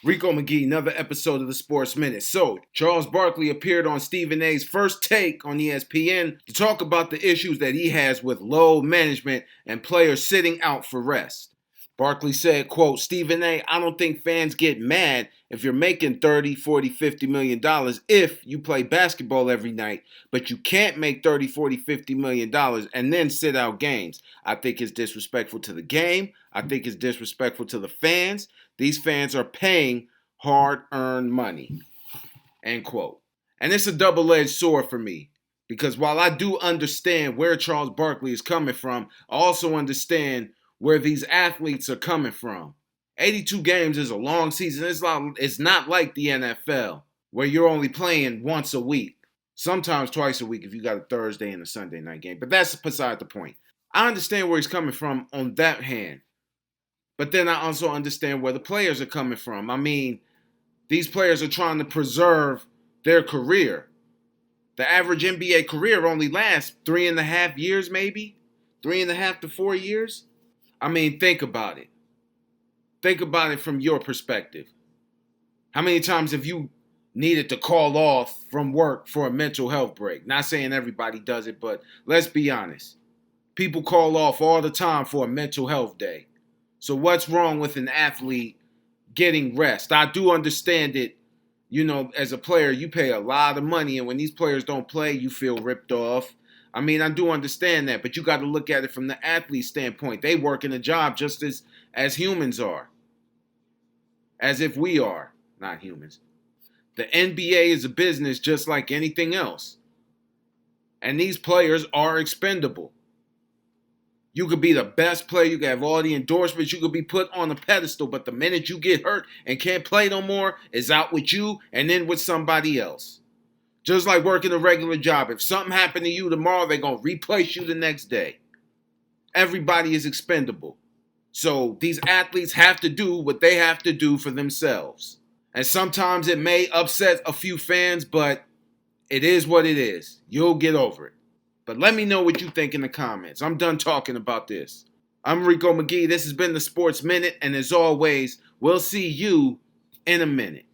Rico McGee, another episode of the Sports Minute. So, Charles Barkley appeared on Stephen A's First Take on ESPN to talk about the issues that he has with load management and players sitting out for rest. Barkley said, quote, Stephen A, I don't think fans get mad if you're making 30, 40, 50 million dollars if you play basketball every night, but you can't make 30, 40, 50 million dollars and then sit out games. I think it's disrespectful to the game. I think it's disrespectful to the fans. These fans are paying hard-earned money, end quote. And it's a double-edged sword for me because while I do understand where Charles Barkley is coming from, I also understand where these athletes are coming from. 82 games is a long season. It's not like the NFL where you're only playing once a week, sometimes twice a week if you got a Thursday and a Sunday night game. But that's beside the point. I understand where he's coming from on that hand. But then I also understand where the players are coming from. I mean, these players are trying to preserve their career. The average NBA career only lasts 3.5 years, maybe 3.5 to 4 years. I mean, think about it. Think about it from your perspective. How many times have you needed to call off from work for a mental health break? Not saying everybody does it, but let's be honest. People call off all the time for a mental health day. So what's wrong with an athlete getting rest? I do understand it. You know, as a player, you pay a lot of money, and when these players don't play, you feel ripped off. I mean, I do understand that, but you got to look at it from the athlete standpoint. They work in a job just as humans are, as if we are not humans. The NBA is a business just like anything else, and these players are expendable. You could be the best player. You could have all the endorsements. You could be put on a pedestal. But the minute you get hurt and can't play no more, it's out with you and then with somebody else. Just like working a regular job. If something happened to you tomorrow, they're going to replace you the next day. Everybody is expendable. So these athletes have to do what they have to do for themselves. And sometimes it may upset a few fans, but it is what it is. You'll get over it. But let me know what you think in the comments. I'm done talking about this. I'm Rico McGee. This has been the Sports Minute. And as always, we'll see you in a minute.